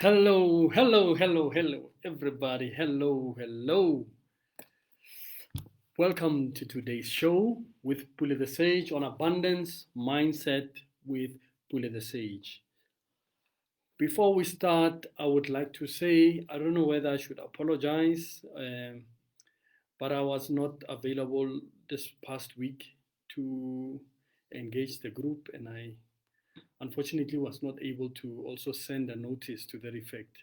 Hello, hello, hello, hello, everybody. Hello, hello. Welcome to today's show with Pule the Sage on abundance mindset with Pule the Sage. Before we start, I would like to say I don't know whether I should apologize, but I was not available this past week to engage the group, and I unfortunately was not able to also send a notice to that effect.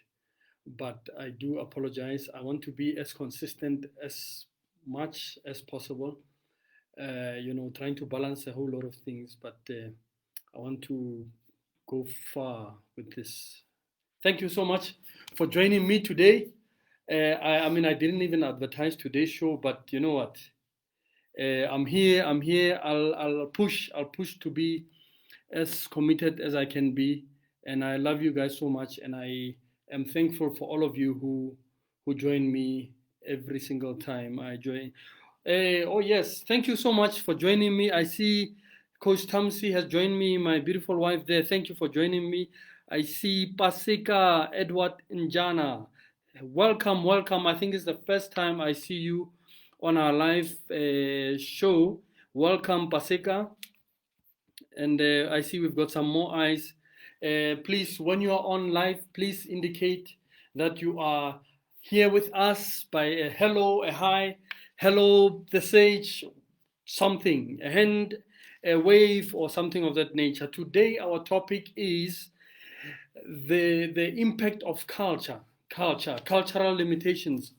But I do apologize. I want to be as consistent as much as possible. Trying to balance a whole lot of things, but I want to go far with this. Thank you so much for joining me today. I mean, I didn't even advertise today's show, but you know what? I'm here. I'm here. I'll push. I'll push to be as committed as I can be. And I love you guys so much. And I am thankful for all of you who join me every single time I join. Oh yes, thank you so much for joining me. I see Coach Tamsi has joined me, my beautiful wife there. Thank you for joining me. I see Pasika Edward Njana. Welcome, welcome. I think it's the first time I see you on our live show. Welcome, Pasika. And I see we've got some more eyes. Please, when you are on live, please indicate that you are here with us by a hello, a hi, hello, the sage, something, a hand, a wave, or something of that nature. Today, our topic is the impact of cultural limitations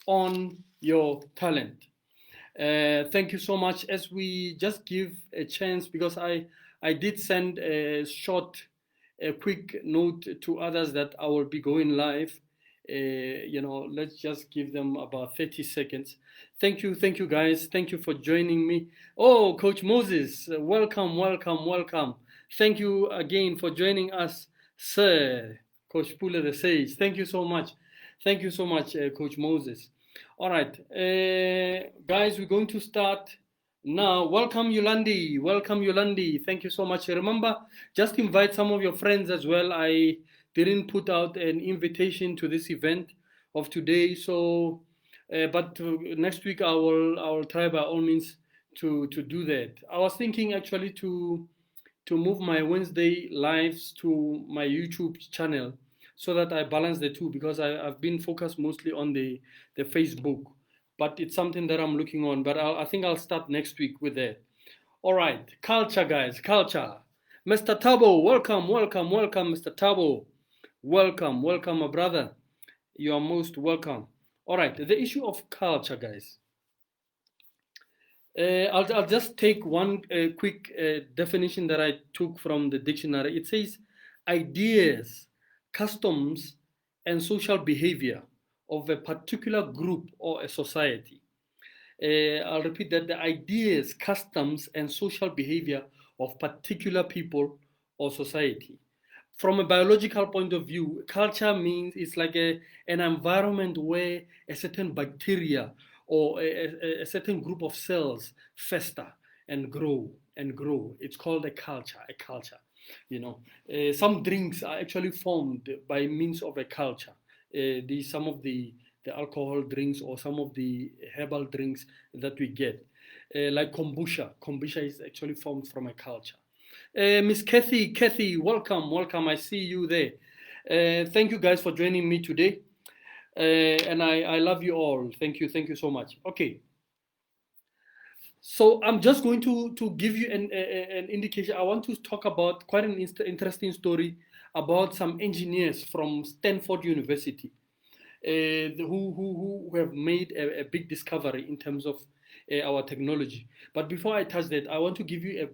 on your talent. Thank you so much. As we just give a chance, because I did send a quick note to others that I will be going live. Let's just give them about 30 seconds. Thank you guys. Thank you for joining me. Oh, Coach Moses, welcome, welcome, welcome. Thank you again for joining us, sir. Coach Pule the Sage. Thank you so much. Thank you so much, Coach Moses. All right, guys, we're going to start now. Welcome, Yolandi. Welcome, Yolandi. Thank you so much. Remember, just invite some of your friends as well. I didn't put out an invitation to this event of today, so but next week I will try by all means to do that. I was thinking actually to move my Wednesday lives to my YouTube channel so that I balance the two, because I've been focused mostly on the Facebook, but it's something that I'm looking on. But I think I'll start next week with that. All right, culture, guys, culture. Mr. Tabo, welcome, welcome, welcome, Mr. Tabo. Welcome, welcome, my brother. You are most welcome. All right, the issue of culture, guys. I'll just take one quick definition that I took from the dictionary. It says ideas, customs, and social behavior of a particular group or a society. I'll repeat that: the ideas, customs, and social behavior of particular people or society. From a biological point of view, culture means it's like an environment where a certain bacteria or a certain group of cells fester and grow and grow. It's called a culture, a culture. Some drinks are actually formed by means of a culture. Some of the alcohol drinks or some of the herbal drinks that we get, like kombucha. Kombucha is actually formed from a culture. Miss Kathy, welcome, welcome. I see you there. Thank you guys for joining me today. And I love you all. Thank you so much. Okay. So I'm just going to give you an indication. I want to talk about quite an interesting story about some engineers from Stanford University who have made a big discovery in terms of our technology. But before I touch that, I want to give you a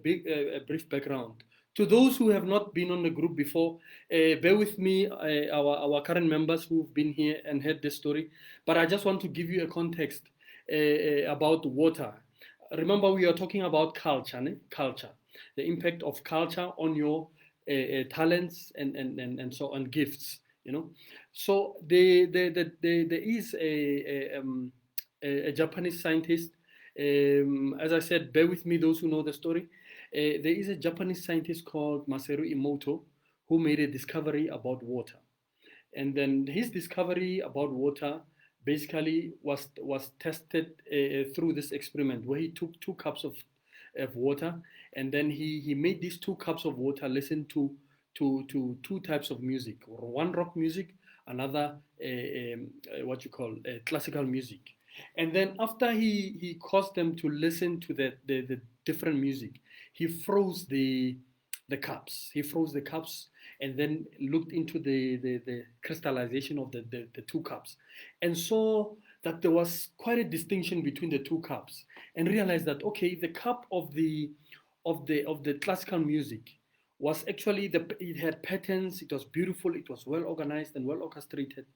brief background. To those who have not been on the group before, bear with me, our current members who've been here and heard this story. But I just want to give you a context about water. Remember, we are talking about culture, culture, the impact of culture on your talents and so on, gifts. So there is a Japanese scientist. As I said, bear with me, those who know the story. There is a Japanese scientist called Masaru Emoto who made a discovery about water. And then his discovery about water basically was tested through this experiment where he took 2 cups of water, and then he made these 2 cups of water listen to 2 types of music, one rock music, another what you call classical music. And then after he caused them to listen to the different music, he froze the cups. He froze the cups and then looked into the crystallization of the 2 cups and saw that there was quite a distinction between the 2 cups, and realized that okay, the cup of the classical music was actually it had patterns, it was beautiful, it was well organized and well orchestrated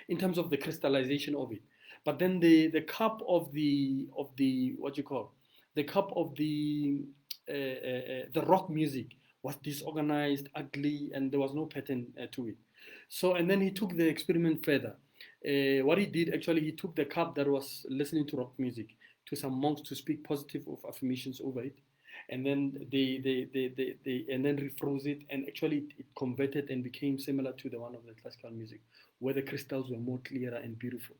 in terms of the crystallization of it. But then the cup of the what you call the cup of the rock music was disorganized, ugly, and there was no pattern to it. So, and then he took the experiment further. What he did actually, he took the cup that was listening to rock music to some monks to speak positive of affirmations over it, and then and then refroze it, and actually it converted and became similar to the one of the classical music, where the crystals were more clearer and beautiful.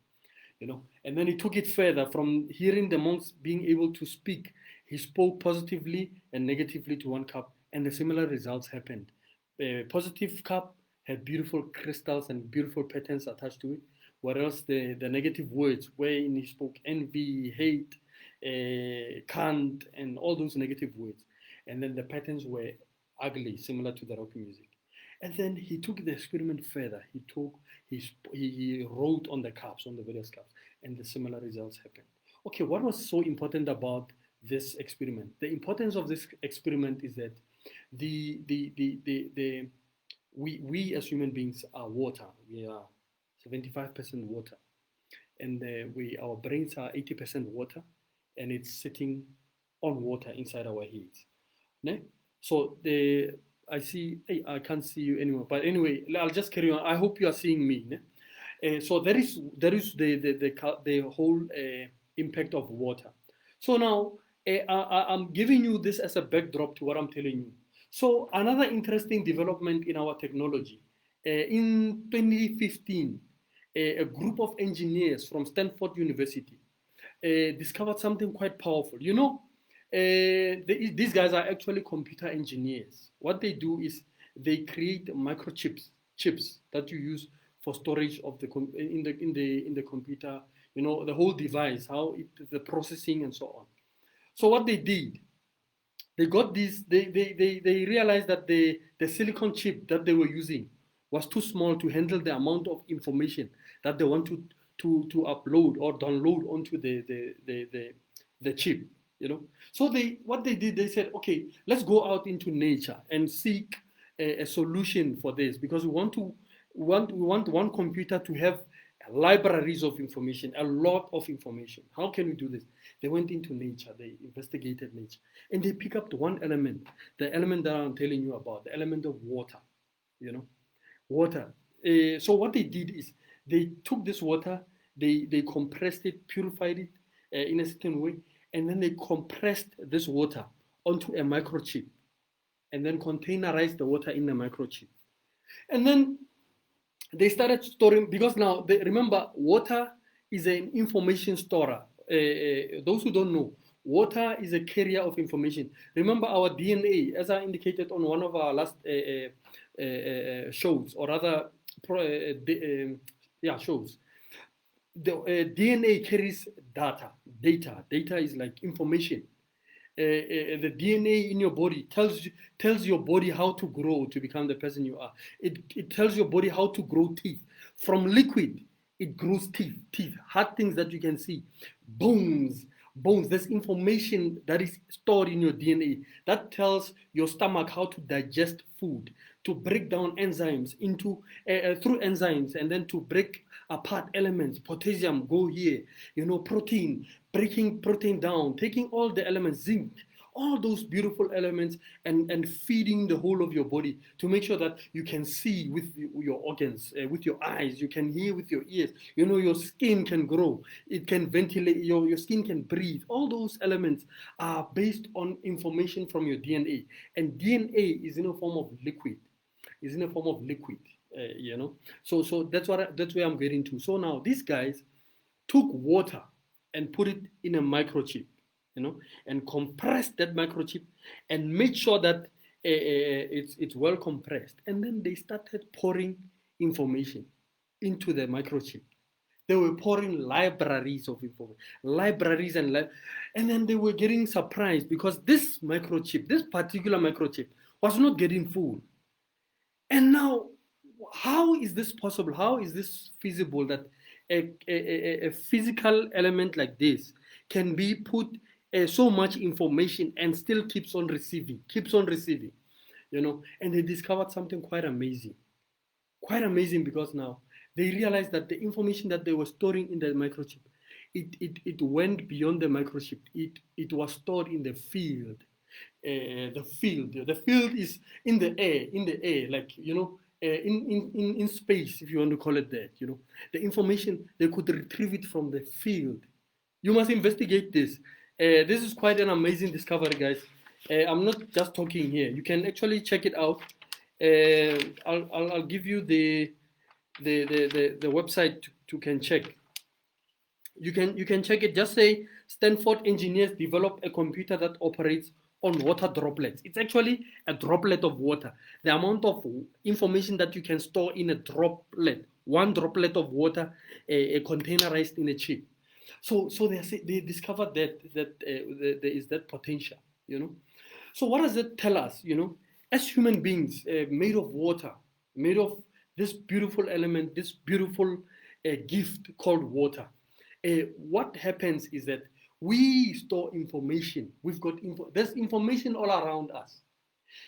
And then he took it further. From hearing the monks being able to speak, he spoke positively and negatively to one cup, and the similar results happened. A positive cup had beautiful crystals and beautiful patterns attached to it, whereas the negative words, wherein he spoke envy, hate, can't, and all those negative words, and then the patterns were ugly, similar to the rock music. And then he took the experiment further. He wrote on the cups, on the various cups, and the similar results happened. Okay, what was so important about this experiment? The importance of this experiment is that we as human beings are water. We are 75% water, and our brains are 80% water, and it's sitting on water inside our heads. Ne? So I see. Hey, I can't see you anymore. But anyway, I'll just carry on. I hope you are seeing me. Ne? So there is the whole impact of water. So now I'm giving you this as a backdrop to what I'm telling you. So another interesting development in our technology, in 2015, a group of engineers from Stanford University discovered something quite powerful. These guys are actually computer engineers. What they do is they create chips that you use for storage of the computer. The whole device, the processing and so on. So what they did, they got these. They realized that the silicon chip that they were using was too small to handle the amount of information that they want to upload or download onto the chip. So what they did, they said, okay, let's go out into nature and seek a solution for this, because we want one computer to have libraries of information, a lot of information. How can we do this? They went into nature, they investigated nature, and they pick up one element, the element that I'm telling you about, the element of water. Water. So what they did is they took this water, they compressed it, purified it in a certain way, and then they compressed this water onto a microchip, and then containerized the water in the microchip. And then they started storing, because now, remember, water is an information storer. Those who don't know, water is a carrier of information. Remember our DNA, as I indicated on one of our last shows, or rather, shows. The DNA carries data. Data is like information. The DNA in your body tells your body how to grow to become the person you are. It tells your body how to grow teeth. From liquid, it grows teeth, hard things that you can see, bones. There's information that is stored in your DNA that tells your stomach how to digest food, to break down enzymes through enzymes, and then to break apart elements. Potassium, go here. Protein, breaking protein down, taking all the elements, zinc, all those beautiful elements, and feeding the whole of your body to make sure that you can see with your organs, with your eyes, you can hear with your ears. Your skin can grow, it can ventilate, your skin can breathe. All those elements are based on information from your DNA, and DNA is in a form of liquid. you know. So that's where I'm getting to. So now these guys took water and put it in a microchip, you know, and compressed that microchip and made sure that it's well compressed. And then they started pouring information into the microchip. They were pouring libraries of information, libraries and then they were getting surprised because this microchip, this particular microchip, was not getting full. And now, how is this possible? How is this feasible that a physical element like this can be put so much information and still keeps on receiving, you know? And they discovered something quite amazing because now they realized that the information that they were storing in the microchip, it went beyond the microchip. It was stored in the field. The field is in the air, like, you know, in space, if you want to call it that, you know. The information, they could retrieve it from the field. You must investigate this. This is quite an amazing discovery, guys. I'm not just talking here. You can actually check it out. I'll give you the website to can check. You can check it. Just say Stanford engineers develop a computer that operates on water droplets. It's actually a droplet of water. The amount of information that you can store in a droplet, one droplet of water, containerized in a chip. So they discovered that there is that potential, you know. So what does it tell us, you know? As human beings, made of water, made of this beautiful element, this beautiful gift called water, what happens is that we store information. There's information all around us.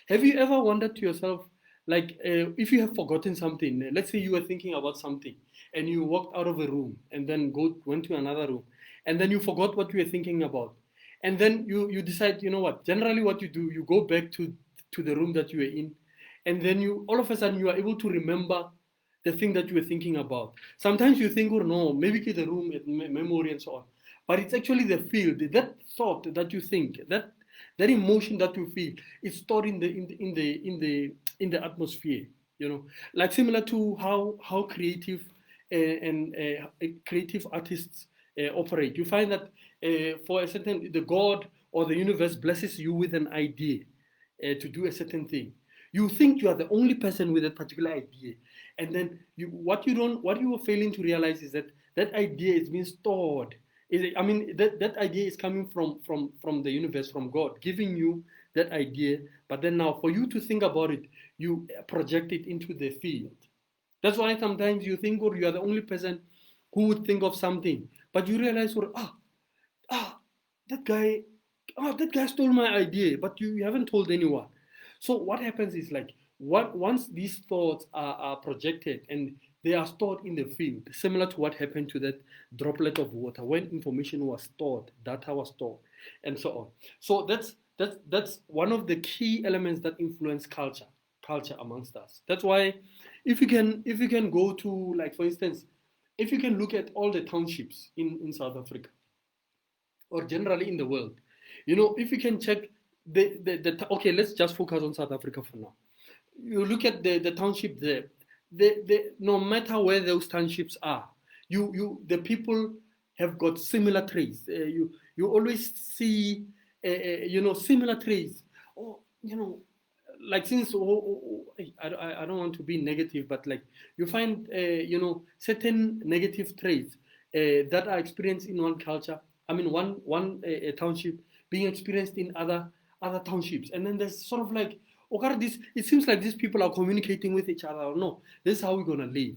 Have you ever wondered to yourself, like, if you have forgotten something, let's say you were thinking about something and you walked out of a room and then went to another room and then you forgot what you were thinking about. And then you decide, you know what, generally what you do, you go back to the room that you were in, and then you all of a sudden you are able to remember the thing that you were thinking about. Sometimes you think, oh no, maybe the room, memory and so on. But it's actually the field, that thought that you think, that emotion that you feel is stored in the atmosphere, you know, like similar to how creative and creative artists operate. You find that for a certain, the God or the universe blesses you with an idea to do a certain thing. You think you are the only person with that particular idea, and then what you are failing to realize is that that idea is being stored. That idea is coming from the universe, from God, giving you that idea. But then now, for you to think about it, you project it into the field. That's why sometimes you think, or you are the only person who would think of something, but you realize, that guy stole my idea, but you haven't told anyone. So what happens is, like, once these thoughts are projected and they are stored in the field, similar to what happened to that droplet of water when information was stored, data was stored, and so on. So that's one of the key elements that influence culture amongst us. That's why if you can go to, like, for instance, if you can look at all the townships in South Africa or generally in the world, you know, if you can check okay, let's just focus on South Africa for now. You look at the township there, no matter where those townships are, the people have got similar traits. You always see similar traits. Or, you know, like, since I don't want to be negative, but like, you find certain negative traits that are experienced in one culture. I mean, one township being experienced in other townships, and then there's sort of like, okay, it seems like these people are communicating with each other. Or no, this is how we're gonna live.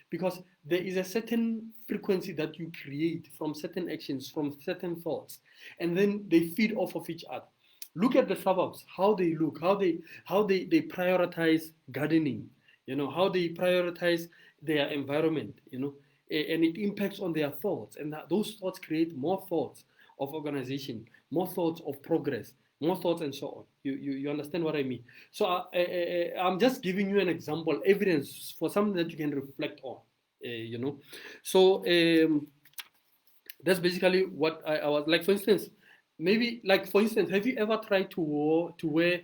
Because there is a certain frequency that you create from certain actions, from certain thoughts, and then they feed off of each other. Look at the suburbs, how they look, how they prioritize gardening, you know, how they prioritize their environment, you know, and it impacts on their thoughts, and those thoughts create more thoughts of organization, more thoughts of progress, more thoughts, and so on. You understand what I mean? So I'm just giving you an example, evidence for something that you can reflect on, you know. So that's basically what I was like. For instance, have you ever tried to wear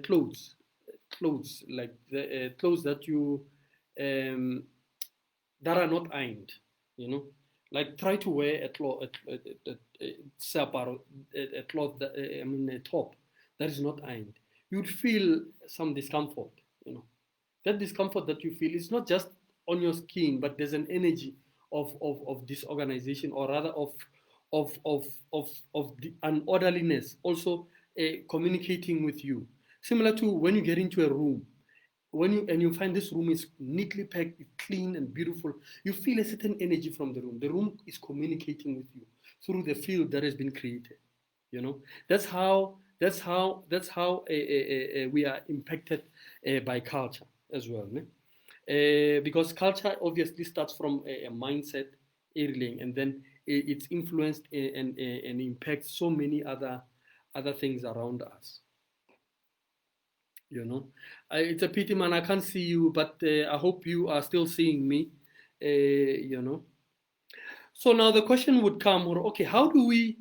clothes clothes, like the clothes that you um, that are not ironed, you know, like try to wear a cloth that, I mean a top that is not ironed. You'd feel some discomfort, you know. That discomfort that you feel is not just on your skin, but there's an energy of disorganization, or rather of the unorderliness also communicating with you. Similar to when you get into a room, you find this room is neatly packed, clean and beautiful, you feel a certain energy from the room. The room is communicating with you through the field that has been created. You know, that's how we are impacted by culture as well. Ne? Because culture obviously starts from a mindset early, and then it's influenced and impacts so many other things around us. You know, it's a pity, man. I can't see you, but I hope you are still seeing me. You know. So now the question would come, or okay, how do we?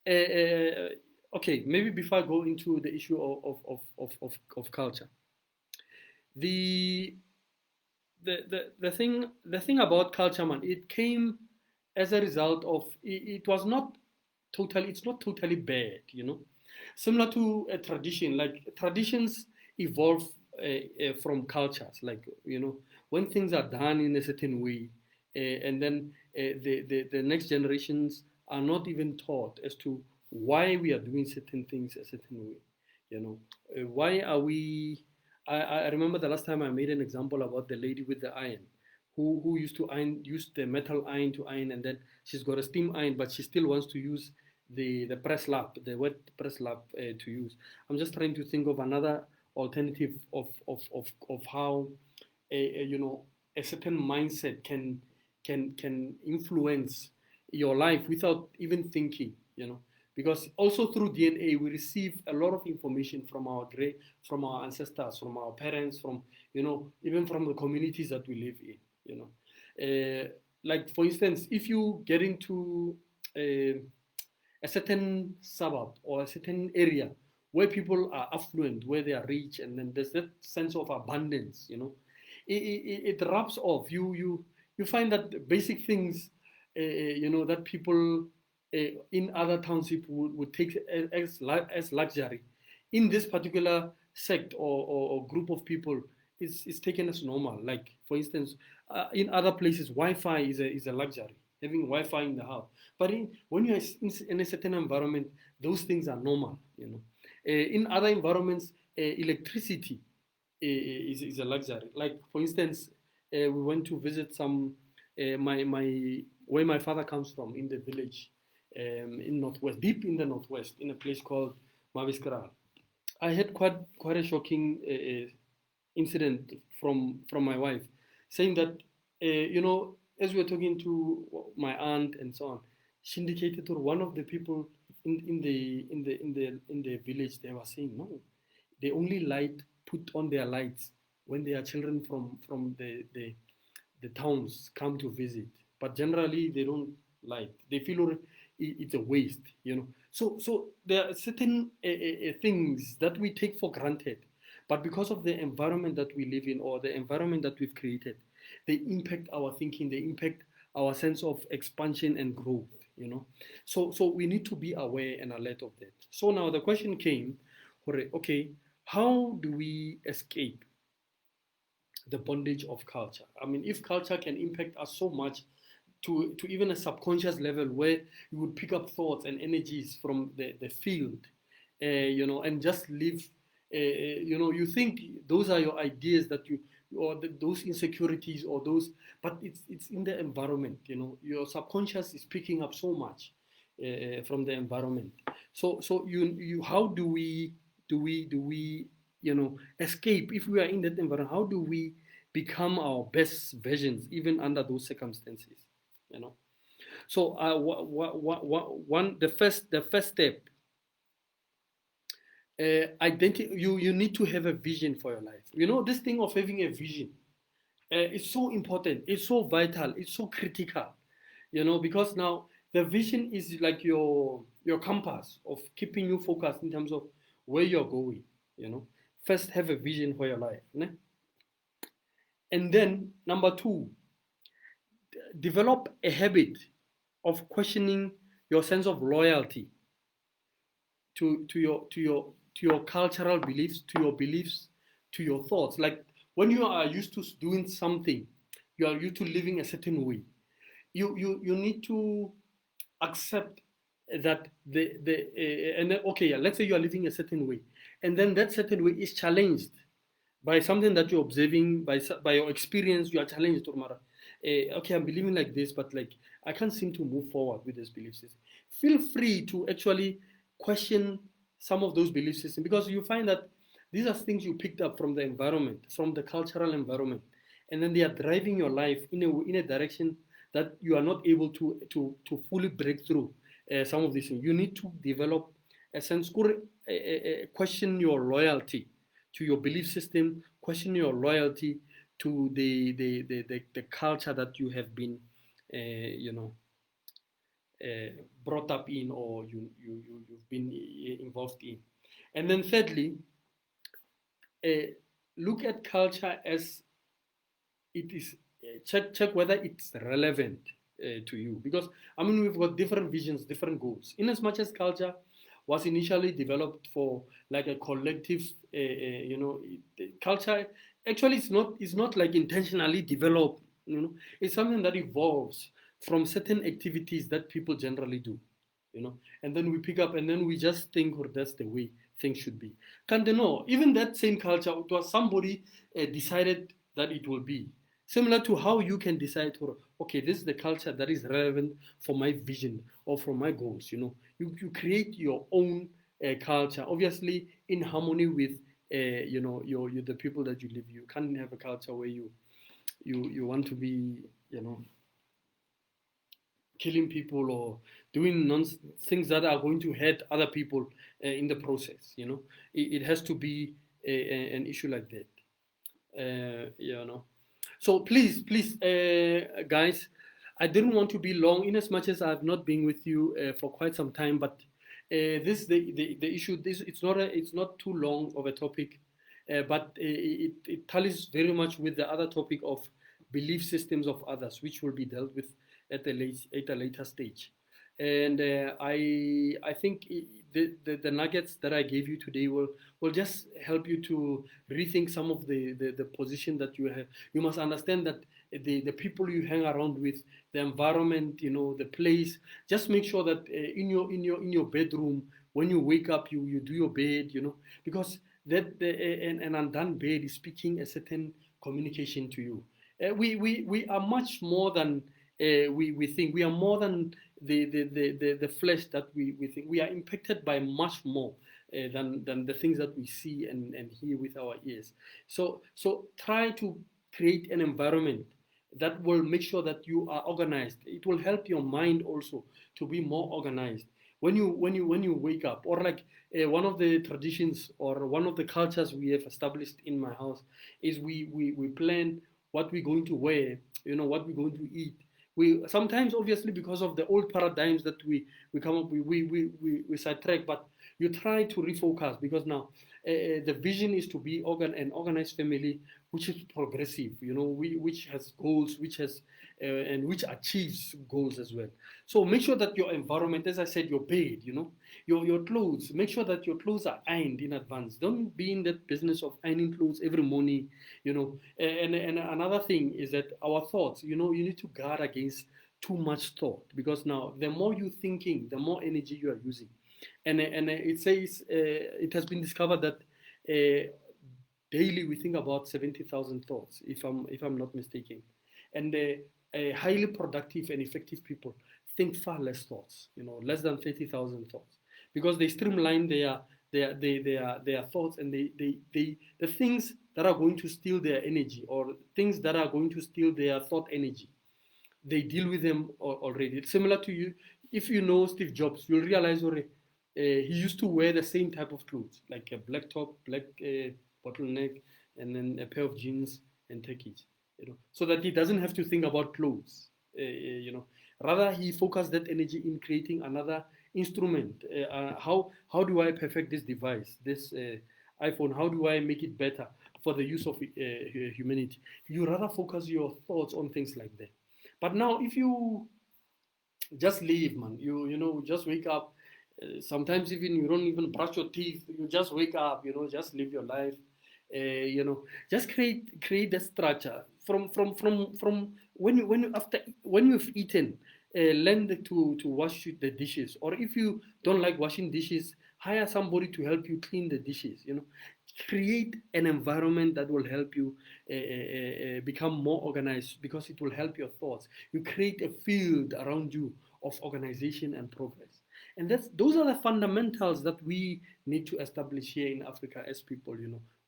Okay, maybe before I go into the issue of culture, the the thing about culture, man, it came as a result of it was not totally, it's not totally bad, you know. Similar to a tradition, like traditions evolve from cultures, like, you know, when things are done in a certain way, and then the next generations are not even taught as to why we are doing certain things a certain way, you know. Why are we I remember the last time I made an example about the lady with the iron, who used to use the metal iron to iron, and then she's got a steam iron, but she still wants to use the press lap, the wet press lap to use. I'm just trying to think of another alternative of how you know, a certain mindset can influence your life without even thinking, you know. Because also through DNA we receive a lot of information from from our ancestors, from our parents, from, you know, even from the communities that we live in, you know. Like for instance, if you get into a certain suburb or a certain area where people are affluent, where they are rich, and then there's that sense of abundance, you know, it rubs off. You find that basic things, you know, that people in other townships would take as luxury, in this particular sect or group of people is taken as normal. Like for instance, in other places, Wi-Fi is a luxury. Having Wi-Fi in the house, but when you're in a certain environment, those things are normal. You know, in other environments, electricity is a luxury. Like for instance, we went to visit some my where my father comes from, in the village, in northwest, deep in the northwest, in a place called Maviskral. I had quite a shocking incident from my wife, saying that you know, as we were talking to my aunt and so on, she indicated to one of the people in the village. They were saying no, they only put on their lights when their children from the towns come to visit, but generally they don't light. They feel it's a waste, you know. So there are certain things that we take for granted, but because of the environment that we live in, or the environment that we've created, they impact our thinking, they impact our sense of expansion and growth, you know. So we need to be aware and alert of that. So now the question came, okay, how do we escape the bondage of culture? I mean, if culture can impact us so much to even a subconscious level, where you would pick up thoughts and energies from the field, you know, and just live, you know, you think those are your ideas that you, or those insecurities or those, but it's in the environment, you know, your subconscious is picking up so much from the environment. So you how do we you know, escape if we are in that environment? How do we become our best versions even under those circumstances, you know? So the first step, you need to have a vision for your life. You know, this thing of having a vision, it's so important, it's so vital, it's so critical, you know, because now the vision is like your compass of keeping you focused in terms of where you're going, you know. first have a vision for your life, né? And then number two, develop a habit of questioning your sense of loyalty to your cultural beliefs, to your beliefs, to your thoughts. Like when you are used to doing something, you are used to living a certain way. You need to accept that and then, okay, yeah, let's say you are living a certain way, and then that certain way is challenged by something that you're observing, by your experience. You are challenged, Tomara. Okay, I'm believing like this, but like I can't seem to move forward with this belief system. Feel free to actually question some of those belief systems, because you find that these are things you picked up from the environment, from the cultural environment, and then they are driving your life in a direction that you are not able to fully break through some of these things. You need to develop a sense, question your loyalty to your belief system, question your loyalty to the culture that you have been, you know, brought up in, or you've been involved in. And then thirdly, look at culture as it is, check whether it's relevant to you, because I mean we've got different visions, different goals. In as much as culture was initially developed for like a collective, culture actually it's not like intentionally developed. It's something that evolves from certain activities that people generally do, and then we pick up and then we just think, or that's the way things should be. Can't they know? Even that same culture, it was somebody decided that it will be. Similar to how you can decide, okay, this is the culture that is relevant for my vision or for my goals. You create your own culture, obviously in harmony with, the people that you live. You can't have a culture where you want to be, killing people or doing things that are going to hurt other people in the process. It has to be an issue like that. So please, guys, I didn't want to be long, in as much as I've not been with you for quite some time. But this the issue. This it's not too long of a topic, but it tallies very much with the other topic of belief systems of others, which will be dealt with at a later stage. And I think the nuggets that I gave you today will just help you to rethink some of the position that you have. You must understand that the people you hang around with, the environment, the place. Just make sure that in your bedroom, when you wake up, you do your bed, because an undone bed is speaking a certain communication to you. We are much more than we think. We are more than the flesh that we think. We are impacted by much more than the things that we see and hear with our ears. So try to create an environment that will make sure that you are organized. It will help your mind also to be more organized. When you wake up, or like one of the traditions or one of the cultures we have established in my house is we plan what we're going to wear, what we're going to eat. We sometimes, obviously, because of the old paradigms that we come up with, we sidetrack, but you try to refocus, because now the vision is to be an organized family which is progressive, which has goals, which has and which achieves goals as well. So make sure that your environment, as I said, your bed, your clothes, make sure that your clothes are ironed in advance. Don't be in that business of ironing clothes every morning, And another thing is that our thoughts, you need to guard against too much thought, because now the more you're thinking, the more energy you are using. And it says it has been discovered that daily we think about 70,000 thoughts, if I'm not mistaken. And highly productive and effective people think far less thoughts, less than 30,000 thoughts, because they streamline their thoughts, and the things that are going to steal their energy, or things that are going to steal their thought energy, they deal with them already. It's similar to you. If you know Steve Jobs, you'll realize already he used to wear the same type of clothes, like a black top, black bottleneck, and then a pair of jeans and techies, so that he doesn't have to think about clothes. Rather he focused that energy in creating another instrument. How do I perfect this device, this iPhone, how do I make it better for the use of humanity? You rather focus your thoughts on things like that. But now, if you just leave, man, just wake up. Sometimes even you don't even brush your teeth. You just wake up. Just live your life. Just create the structure from when you've eaten. Learn to wash the dishes, or if you don't like washing dishes, hire somebody to help you clean the dishes. Create an environment that will help you become more organized, because it will help your thoughts. You create a field around you of organization and progress. And those are the fundamentals that we need to establish here in Africa as people,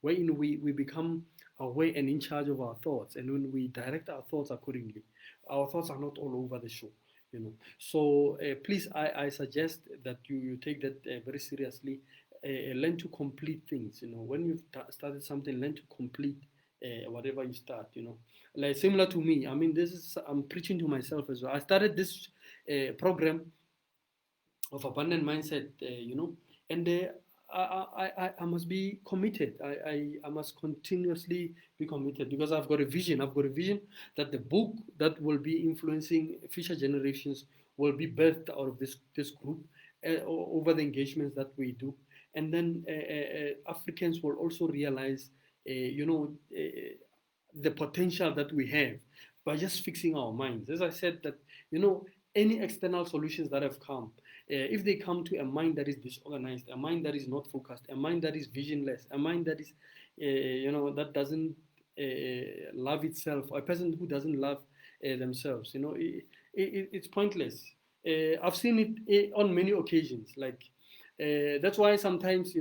wherein we become aware and in charge of our thoughts. And when we direct our thoughts accordingly, our thoughts are not all over the show. So please, I suggest that you take that very seriously. Learn to complete things. When you've started something, learn to complete whatever you start. Like similar to me. I mean, I'm preaching to myself as well. I started this program of abundant mindset, and I must be committed. I must continuously be committed, because I've got a vision. I've got a vision that the book that will be influencing future generations will be birthed out of this group over the engagements that we do. And then Africans will also realize, the potential that we have by just fixing our minds. As I said, that any external solutions that have come, if they come to a mind that is disorganized, a mind that is not focused, a mind that is visionless, a mind that is, that doesn't love itself, or a person who doesn't love themselves, it's pointless. I've seen it on many occasions. Like that's why sometimes,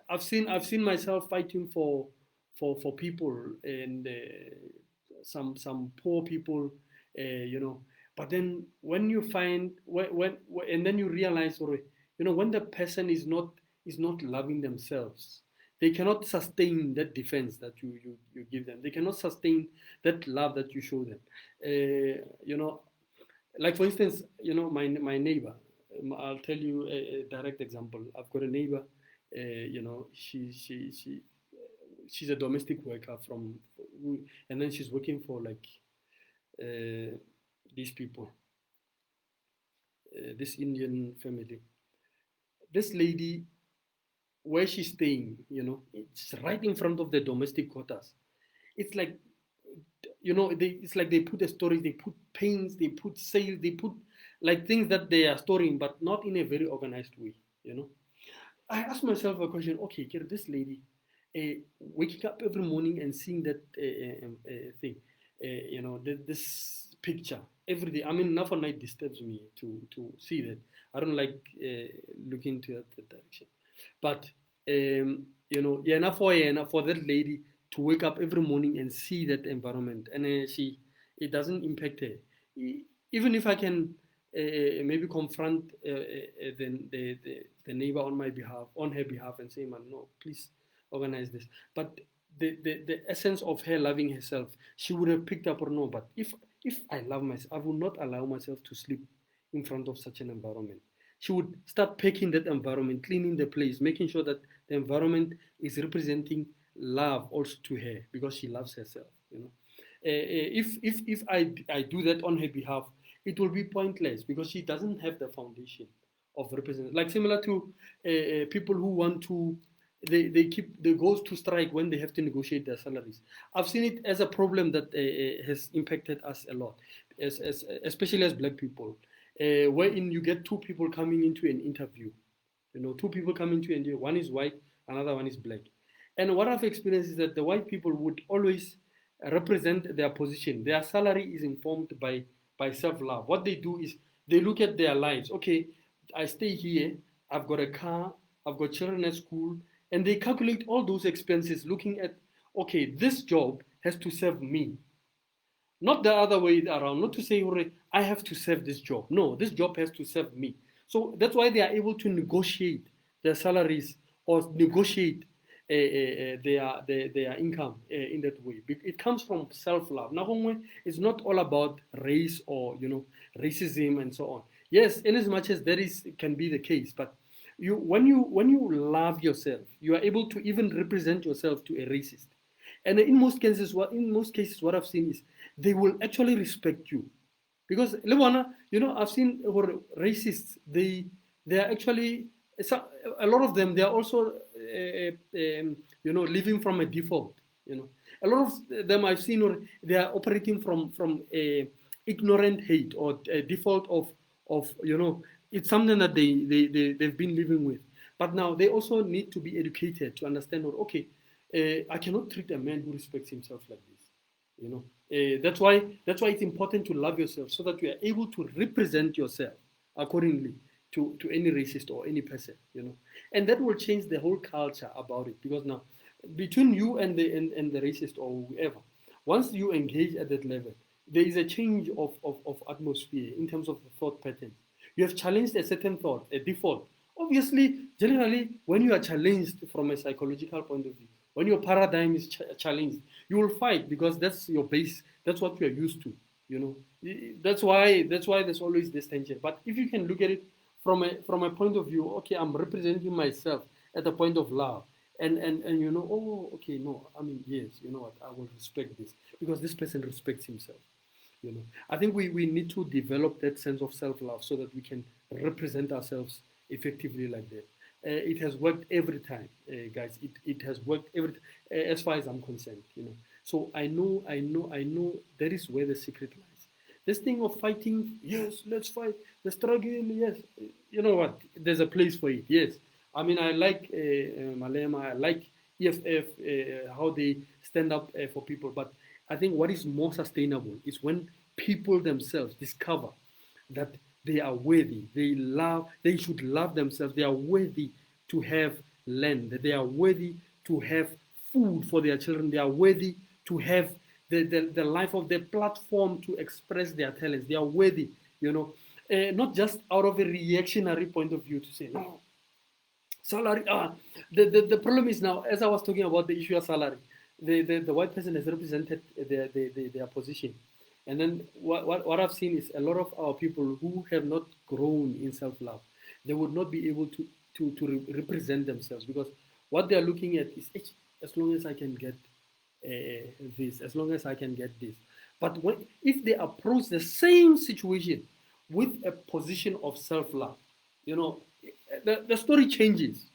I've seen myself fighting for people, and some poor people, But then when you find when and then you realize, or when the person is not loving themselves, they cannot sustain that defense that you give them. They cannot sustain that love that you show them. Like for instance, my neighbor. I'll tell you a direct example. I've got a neighbor. She's a domestic worker and then she's working for like these people, this Indian family. This lady, where she's staying, it's right in front of the domestic quarters. It's like, it's like they put a storage, they put paints, they put sales, they put like things that they are storing, but not in a very organized way. I asked myself a question. Okay, this lady, waking up every morning and seeing that thing, this picture every day. I mean, enough for night disturbs me to see that. I don't like looking to that direction. But enough for that lady to wake up every morning and see that environment, and it doesn't impact her. Even if I can maybe confront the neighbor on her behalf, and say, man, no, please organize this. But the essence of her loving herself, she would have picked up or no. But if I love myself, I would not allow myself to sleep in front of such an environment. She would start picking that environment, cleaning the place, making sure that the environment is representing love also to her, because she loves herself. If I do that on her behalf, it will be pointless, because she doesn't have the foundation of representation. Like similar to people who want to, they go to strike when they have to negotiate their salaries. I've seen it as a problem that has impacted us a lot, especially as black people, wherein you get two people coming into an interview. Two people coming to an interview. One is white, another one is black. And what I've experienced is that the white people would always represent their position. Their salary is informed by self-love. What they do is they look at their lives. Okay, I stay here, I've got a car, I've got children at school, and they calculate all those expenses looking at, okay, this job has to serve me. Not the other way around, not to say, I have to serve this job. No, this job has to serve me. So that's why they are able to negotiate their salaries, or negotiate their income in that way. It comes from self-love. Now, it's not all about race or racism and so on. Yes, in as much as can be the case, but when you love yourself, you are able to even represent yourself to a racist. And in most cases what I've seen is they will actually respect you. Because Lewana, I've seen racists, they are actually, a lot of them, they are also living from a default. A lot of them I've seen, they are operating from a ignorant hate, or a default of it's something that they've been living with. But now they also need to be educated to understand, okay, I cannot treat a man who respects himself like this. That's why it's important to love yourself, so that you are able to represent yourself accordingly to any racist or any person. And that will change the whole culture about it, because now between you and the racist or whoever, once you engage at that level, there is a change of atmosphere in terms of the thought patterns. You have challenged a certain thought, a default. Obviously, generally, when you are challenged from a psychological point of view, when your paradigm is challenged, you will fight, because that's your base. That's what you are used to. That's why there's always this tension. But if you can look at it from a point of view, okay, I'm representing myself at the point of love, and oh, okay, no, I mean, yes, you know what, I will respect this, because this person respects himself. I think we need to develop that sense of self-love, so that we can represent ourselves effectively like that. It has worked every time, guys. It has worked as far as I'm concerned. So I know that is where the secret lies. This thing of fighting, yes, let's fight. The struggle, yes. You know what? There's a place for it. Yes. I mean, I like Malema. I like EFF, how they stand up for people. But I think what is more sustainable is when people themselves discover that they are worthy. They should love themselves. They are worthy to have land. They are worthy to have food for their children. They are worthy to have the life of their platform to express their talents. They are worthy, not just out of a reactionary point of view to say, no, salary. The problem is now, as I was talking about the issue of salary, the white person has represented their position. And then what I've seen is a lot of our people who have not grown in self-love, they would not be able to represent themselves, because what they're looking at is, as long as I can get this, as long as I can get this. But if they approach the same situation with a position of self-love, the story changes.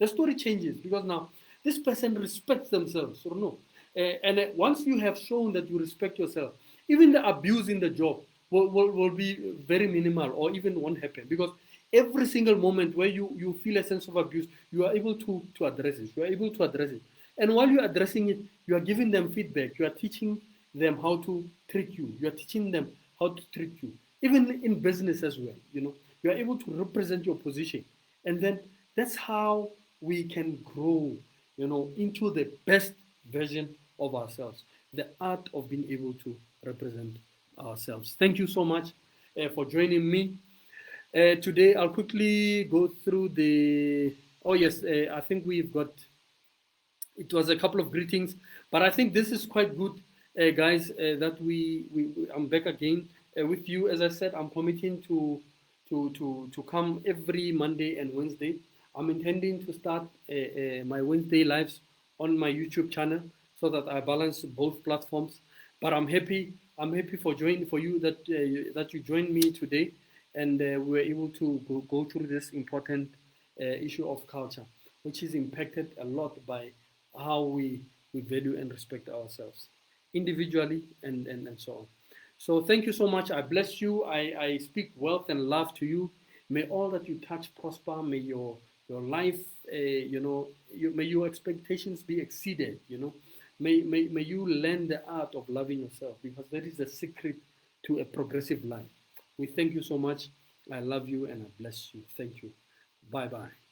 The story changes, because now this person respects themselves, or no. And once you have shown that you respect yourself, even the abuse in the job will be very minimal, or even won't happen, because every single moment where you feel a sense of abuse, you are able to address it. You are able to address it. And while you're addressing it, you are giving them feedback. You are teaching them how to treat you. You are teaching them how to treat you. Even in business as well, you are able to represent your position. And then that's how we can grow, into the best version of ourselves. The art of being able to represent ourselves. Thank you so much for joining me. Today, I'll quickly go through oh yes, I think it was a couple of greetings, but I think this is quite good, guys, that I'm back again with you. As I said, I'm committing to come every Monday and Wednesday. I'm intending to start my Wednesday lives on my YouTube channel, so that I balance both platforms. But I'm happy for you that you joined me today, and we were able to go through this important issue of culture, which is impacted a lot by how we value and respect ourselves individually and so on. So thank you so much. I bless you. I speak wealth and love to you. May all that you touch prosper. May your life, may your expectations be exceeded. May you learn the art of loving yourself, because that is the secret to a progressive life. We thank you so much. I love you and I bless you. Thank you. Bye-bye.